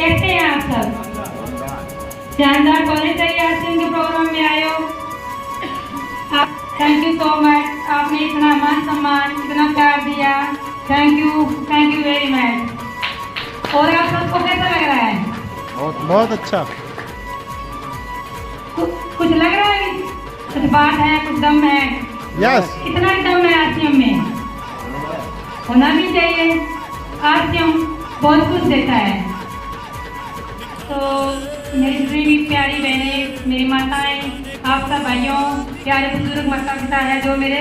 कैसे हैं आप सब? शानदार होने चाहिए। आज के प्रोग्राम में आए हो आप, थैंक यू सो मच। आपने इतना मान सम्मान, इतना प्यार दिया, थैंक यू वेरी मच। और आप सबको कैसा लग रहा है? बहुत अच्छा। कुछ लग रहा है, कुछ बात है, कुछ दम है? यस। इतना दम है आरसीएम में, होना भी चाहिए। आरसीएम बहुत कुछ देता है। तो मेरी जितनी भी प्यारी बहनें, मेरी माताएं, आप सब भाइयों, प्यारे बुजुर्ग माता पिता है, जो मेरे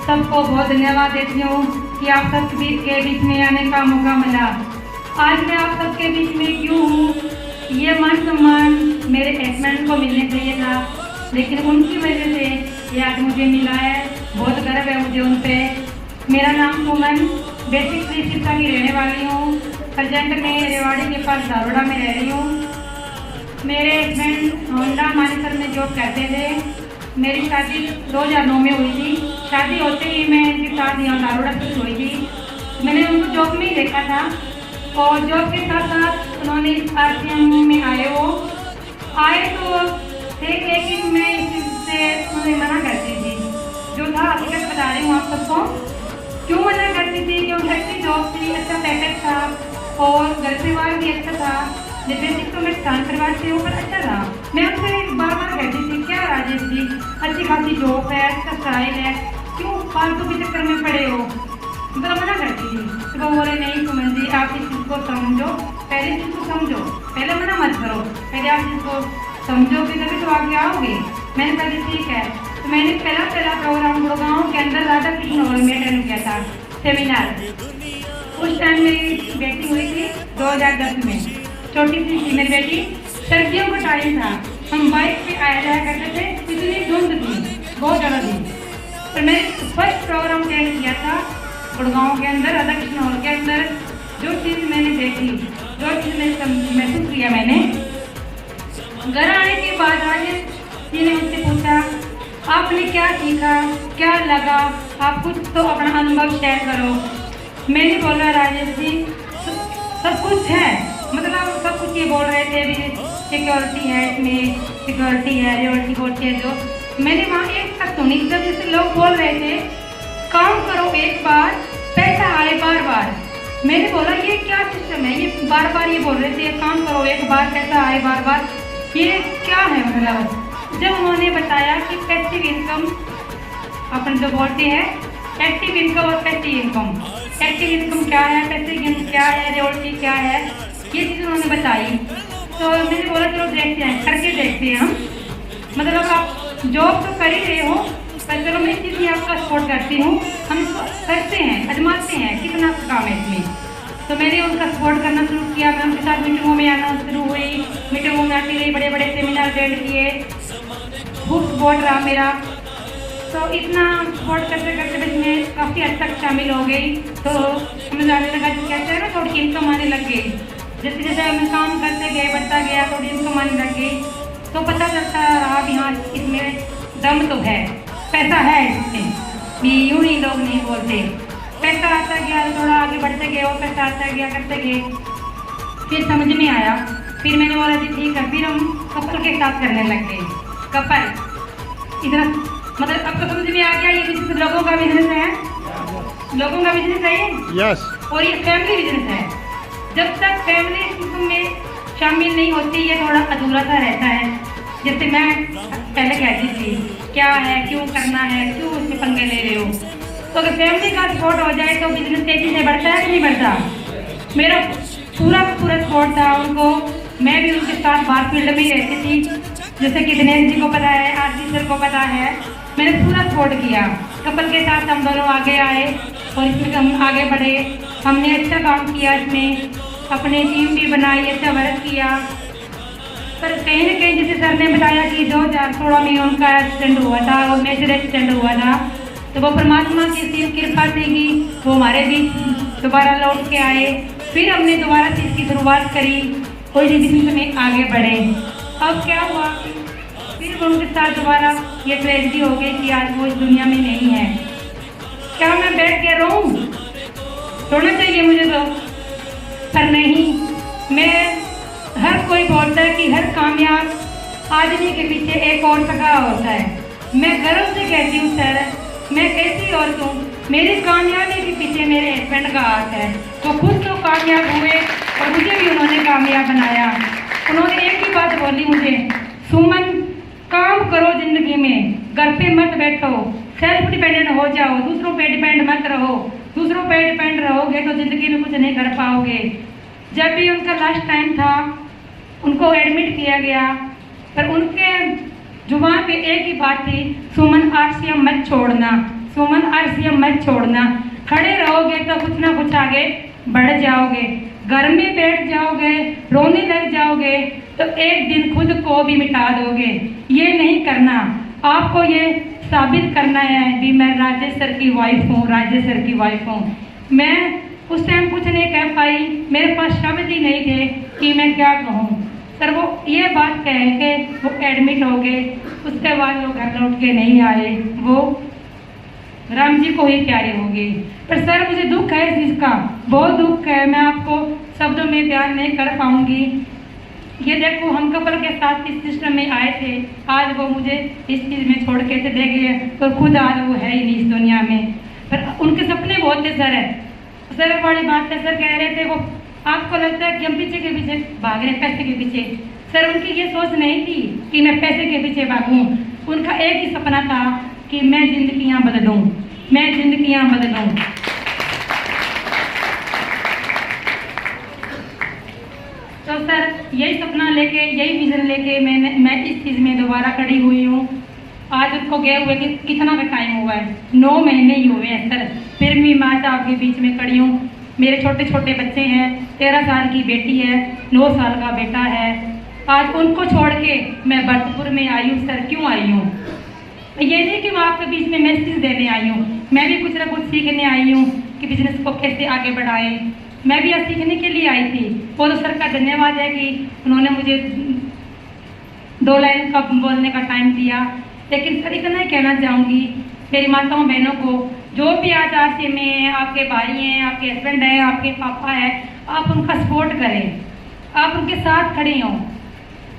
सबको बहुत धन्यवाद देती हूँ कि आप सब के बीच में आने का मौका मिला। आज मैं आप सबके बीच में क्यों हूँ, ये मान सम्मान मेरे हस्बैंड को मिलने चाहिए था, लेकिन उनकी वजह से ये आज मुझे मिला है। बहुत गर्व है मुझे उन पर। मेरा नाम सुमन, बेसिक शिक्षा की रहने वाली हूँ। प्रेजेंट में रेवाड़ी के पास दारोड़ा में रह रही हूँ। मेरे हस्बैंड होंडा मानेसर में जॉब करते थे। मेरी शादी 2009 में हुई थी। शादी होते ही मैं इनके साथ यहाँ दारोड़ा शिफ्ट हुई थी। मैंने उनको जॉब में ही देखा था और जॉब के साथ साथ उन्होंने आरसीएम में आए तो लेकिन मैं इस चीज़ से उन्हें मना करती थी। जो था हकीकत बता रही हूँ आप सबको, क्यों मना करती थी? क्योंकि अच्छी जॉब थी, अच्छा पैकेज था और घर परिवार भी अच्छा था। बेसिक तो मैं स्थान परिवार से ऊपर अच्छा था। मैं उनसे बार बार कहती थी, क्या राजेश जी अच्छी खासी जॉब है, अच्छा स्टाइल है, क्यों फालतू के चक्कर में पड़े हो? मतलब मना करती थी। तो वो बोले नहीं सुमन जी, आप इस चीज़ को समझो, पहले चीज़ को समझो, पहले मना मत करो, पहले आप इसको समझोगे तभी तो आगे आओगे। मैंने कहा ठीक है। तो मैंने पहला प्रोग्राम गुड़गांव के अंदर राधा कृष्ण हॉल में अटेंड किया था, सेमिनार। उस टाइम मेरी बेटी हुई थी 2010 में, छोटी सी थी मेरी बेटी। सर्दियों का टाइम था, हम बाइक पे आया जाया करते थे, इतनी धुंध थी, बहुत ज़्यादा थी। तो मैंने फर्स्ट प्रोग्राम अटेंड किया था गुड़गांव के अंदर, राधा कृष्ण हॉल के अंदर। जो चीज़ मैंने देखी, जो चीज़ मैंने महसूस किया, मैंने घर आने के बाद राजेश जी ने मुझसे पूछा आपने क्या सीखा, क्या लगा, आप कुछ तो अपना अनुभव शेयर करो। मैंने बोला राजेश जी सब कुछ है, मतलब सब कुछ ये बोल रहे थे भी, सिक्योरिटी है इसमें, सिक्योरिटी है, रियलिटी बोलती है जो। मैंने वहाँ एक तक सुनी जब जैसे लोग बोल रहे थे काम करो एक बार, पैसा आए बार बार। मैंने बोला ये क्या सिस्टम है, ये बार बार ये बोल रहे थे काम करो एक बार, पैसा आए बार बार, ये क्या है? मतलब जब उन्होंने बताया कि पैसिव इनकम अपन जो बोलते हैं, एक्टिव इनकम और पैसिव इनकम, एक्टिव इनकम क्या है, पैसिव इनकम क्या है, रियलिटी क्या है, ये चीज़ उन्होंने बताई। तो मैंने बोला चलो देखते हैं, करके देखते हैं हम। मतलब आप जॉब तो कर ही रहे हो, पर चलो मैं इस चीज़ में आपका सपोर्ट करती हूँ, हम इसको करते हैं, आजमाते हैं कितना काम है इसमें। तो मैंने उनका सपोर्ट करना शुरू किया। मैं उनके साथ मीटिंगों में आना शुरू हुई, मीटिंगों में आती रही, बड़े बड़े सेमिनार अटेंड किए, खूब सपोर्ट रहा मेरा। तो इतना सपोर्ट करते करते इसमें काफ़ी हद तक शामिल हो गई। तो हमें जाने लगा कि कहते हैं ना, थोड़ी इनकम आने लग गई। जैसे जैसे हम काम करते गए, बढ़ता गया, थोड़ी इनकम आने लग गई। तो पता चलता रहा भी हाँ इसमें दम तो है, पैसा है इसमें, भी यूँ ही लोग नहीं बोलते। पैसा आता गया, थोड़ा आगे बढ़ते गए, और पैसा आता गया, करते गए, फिर समझ में आया। फिर मैंने बोला जी ठीक है, फिर हम कपल के साथ करने लग गए। कपल इधर मतलब अब तो समझ में आ गया ये बिजनेस लोगों का बिजनेस है, लोगों का बिजनेस है ये। यस। और ये फैमिली बिजनेस है। जब तक फैमिली में शामिल नहीं होती, ये थोड़ा अधूरा सा रहता है। जैसे मैं पहले कहती थी क्या है, क्यों करना है, क्यों उसमें पंगे ले रहे हो। तो अगर फैमिली का सपोर्ट हो जाए तो बिजनेस तेजी से बढ़ता है कि नहीं बढ़ता? मेरा पूरा सपोर्ट था उनको। मैं भी उनके साथ बाहर फील्ड में ही रहती थी, जैसे कि दिनेश जी को पता है, आरती सर को पता है। मैंने पूरा सपोर्ट किया। कपल के साथ हम दोनों आगे आए और इसमें हम आगे बढ़े। हमने अच्छा काम किया, इसमें अपनी टीम भी बनाई, अच्छा वर्क किया। पर कहीं न कहीं जैसे सर ने बताया कि 2016 में उनका एक्सीडेंट हुआ था और मेजर एक्सीडेंट हुआ था, तो वो परमात्मा की सिर्फ कृपा थी कि वो हमारे बीच दोबारा लौट के आए। फिर हमने दोबारा से इसकी शुरुआत करी, कोई भी बिजनेस में आगे बढ़े। अब क्या हुआ, फिर उनके साथ दोबारा ये ट्रेजेडी हो गई कि आज वो इस दुनिया में नहीं है। क्या मैं बैठ के रोऊं? रोना चाहिए मुझे तो, पर नहीं, मैं कोई बोलता है कि हर कामयाब आदमी के पीछे एक और टका होता है। मैं गर्व से कहती हूँ सर, मैं ऐसी औरत हूँ, मेरी कामयाबी के पीछे मेरे हस्बैंड का हाथ है। वो खुद तो कामयाब हुए और मुझे भी उन्होंने कामयाब बनाया। उन्होंने एक ही बात बोली मुझे, सुमन काम करो जिंदगी में, घर पे मत बैठो, सेल्फ डिपेंडेंट हो जाओ, दूसरों पे डिपेंड मत रहो। दूसरों पे डिपेंड रहोगे तो जिंदगी में कुछ नहीं कर पाओगे। जब भी उनका लास्ट टाइम था, उनको एडमिट किया गया, पर उनके जुबान पे एक ही बात थी, सुमन आरसीएम मत छोड़ना, सुमन आरसीएम मत छोड़ना। खड़े रहोगे तो कुछ ना कुछ आगे बढ़ जाओगे। घर में बैठ जाओगे, रोने लग जाओगे तो एक दिन खुद को भी मिटा दोगे। ये नहीं करना, आपको ये साबित करना है कि मैं राजेश सर की वाइफ हूँ, राजेश सर की वाइफ हूँ। मैं उस टाइम कुछ नहीं कह पाई, मेरे पास शब्द ही नहीं थे कि मैं क्या कहूँ। सर वो ये बात कह के वो एडमिट हो गए, उसके बाद वो घर लौट के नहीं आए, वो राम जी को ही प्यारे हो गए। पर सर मुझे दुख है इस चीज़ का, बहुत दुख है, मैं आपको शब्दों में बयान नहीं कर पाऊँगी। ये देखो हम कपल के साथ इस सिस्टम में आए थे, आज वो मुझे इस चीज़ में छोड़ के चले गए तो खुद आज वो है ही नहीं इस दुनिया में। पर उनके सपने बहुत थे सर, सर वाली बात है। सर कह रहे थे वो, आपको लगता है कि हम पीछे के पीछे भाग रहे हैं, पैसे के पीछे। सर उनकी ये सोच नहीं थी कि मैं पैसे के पीछे भागूं, उनका एक ही सपना था कि मैं जिंदगियां बदलूं, मैं जिंदगियां बदलूं। तो सर यही सपना लेके, यही विजन लेके मैं इस चीज़ में दोबारा खड़ी हुई हूँ। आज उसको गए हुए कि कितना का टाइम हुआ है, 9 महीने ही हुए हैं सर, फिर भी मैं आज आपके बीच में खड़ी हूँ। मेरे छोटे छोटे बच्चे हैं, 13 साल की बेटी है, 9 साल का बेटा है। आज उनको छोड़ के मैं भरतपुर में आई हूँ सर। क्यों आई हूँ? ये नहीं कि मैं आपके बीच में मैसेज देने आई हूँ, मैं भी कुछ ना कुछ सीखने आई हूँ कि बिजनेस को कैसे आगे बढ़ाएं। मैं भी आज सीखने के लिए आई थी। वो तो सर का धन्यवाद है कि उन्होंने मुझे 2 लाइन का बोलने का टाइम दिया। लेकिन सर इतना ही कहना चाहूँगी मेरी माताओं बहनों को, जो भी आज आरसी में हैं, आपके भाई हैं, आपके हस्बैंड हैं, आपके पापा हैं, आप उनका सपोर्ट करें, आप उनके साथ खड़े हों।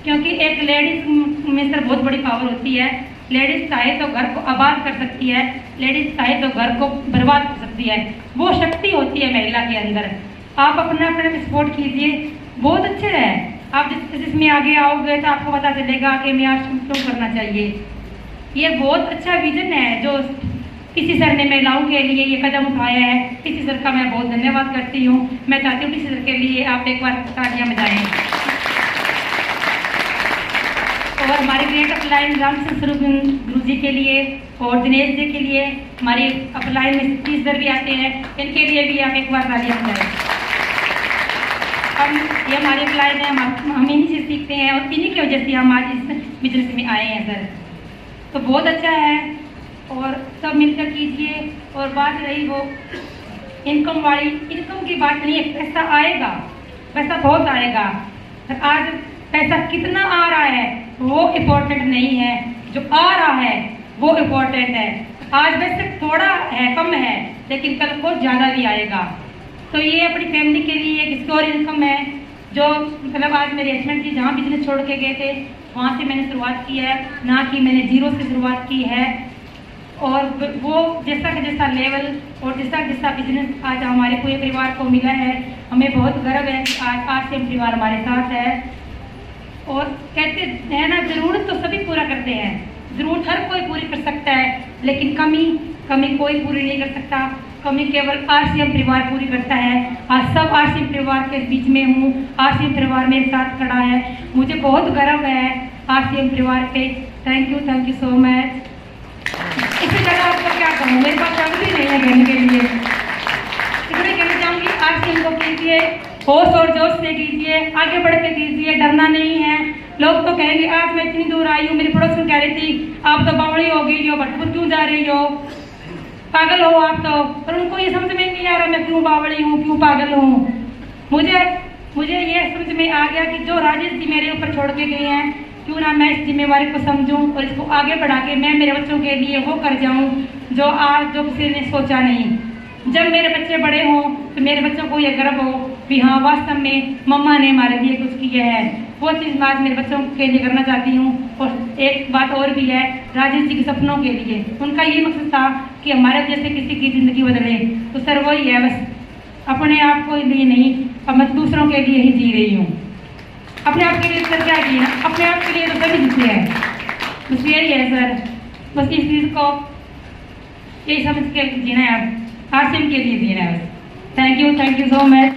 क्योंकि एक लेडीज़ में सर बहुत बड़ी पावर होती है। लेडीज़ चाहे तो घर को आबाद कर सकती है, लेडीज़ चाहे तो घर को बर्बाद कर सकती है। वो शक्ति होती है महिला के अंदर। आप अपने अपने सपोर्ट कीजिए, बहुत अच्छे है। आप जिसमें आगे आओगे तो आपको पता चलेगा कि मैं आज क्यों करना चाहिए। ये बहुत अच्छा विजन है जो किसी सर ने महिलाओं के लिए ये कदम उठाया है। किसी सर का मैं बहुत धन्यवाद करती हूँ। मैं चाहती हूँ किसी सर के लिए आप एक बार तालियां बजाएं। और हमारे ग्रेट अपलाइन रामचंद्र स्वरूप गुरु जी के लिए और दिनेश जी के लिए, हमारे अपलाइन में सतीश सर भी आते हैं, इनके लिए भी आप एक बार तालियां बजाएं। हम ये हमारे अपलाइन है, हम इन्हीं से सीखते हैं और इन्हीं की वजह से हम आज इस बिजनेस में आए हैं सर। तो बहुत अच्छा है और सब मिलकर कीजिए। और बात रही वो इनकम वाली, इनकम की बात नहीं है, पैसा आएगा, पैसा बहुत आएगा। आज पैसा कितना आ रहा है वो इम्पोर्टेंट नहीं है, जो आ रहा है वो इम्पोर्टेंट है। आज वैसे थोड़ा है, कम है, लेकिन कल को ज़्यादा भी आएगा। तो ये अपनी फैमिली के लिए एक सिक्योर इनकम है। जो मतलब आज मेरे हस्बैंड जी जहाँ बिजनेस छोड़ के गए थे वहाँ से मैंने शुरुआत की है, ना कि मैंने जीरो से शुरुआत की है। और वो जैसा लेवल और जैसा बिजनेस आज हमारे पूरे परिवार को मिला है, हमें बहुत गर्व है कि आज आरसीएम परिवार हमारे साथ है। और कहते हैं ना, ज़रूरत तो सभी पूरा करते हैं, ज़रूरत हर कोई पूरी कर सकता है, लेकिन कमी कोई पूरी नहीं कर सकता। कमी केवल आरसीएम परिवार पूरी करता है। आज सब आरसीएम परिवार के बीच में हूँ, आरसीएम परिवार मेरे साथ खड़ा है, मुझे बहुत गर्व है आरसीएम परिवार पे। Thank you so much. इससे ज़्यादा आपको क्या कहूँ, मेरे पास शब्द भी नहीं है कहने के लिए। इसलिए कहना चाहूँगी आरसीएम को कीजिए, होश और जोश से कीजिए, आगे बढ़ के कीजिए, डरना नहीं है। लोग तो कहेंगे आज मैं इतनी दूर आई हूँ, मेरी पड़ोसन कह रही थी आप तो बावड़ी हो गई हो, भरतपुर क्यों जा रही हो, पागल हो आप तो। पर उनको ये समझ में नहीं आ रहा मैं क्यों बावड़ी हूँ, क्यों पागल हूँ। मुझे ये समझ में आ गया कि जो राजेश जी मेरे ऊपर छोड़ के गए हैं, क्यों ना मैं इस जिम्मेवारी को समझूं और इसको आगे बढ़ा के मैं मेरे बच्चों के लिए वो कर जाऊं जो किसी ने सोचा नहीं। जब मेरे बच्चे बड़े हों तो मेरे बच्चों को ये गर्व हो भी हाँ वास्तव में मम्मा ने हमारे लिए कुछ किया है। वो चीज़ मैं आज मेरे बच्चों के लिए करना चाहती हूँ। और एक बात और भी है, राजेश जी के सपनों के लिए। उनका ये मकसद था कि हमारे जैसे किसी की ज़िंदगी बदले। तो सर वही है, बस अपने आप को लिए नहीं, अब मैं दूसरों के लिए ही जी रही हूँ। अपने आप के लिए सर क्या किया, अपने आप के लिए तो सभी जीते हैं, बस यही है सर। बस इस चीज़ को यही समझ के जीना है, अब आसिम के लिए जीना है। Thank you so much.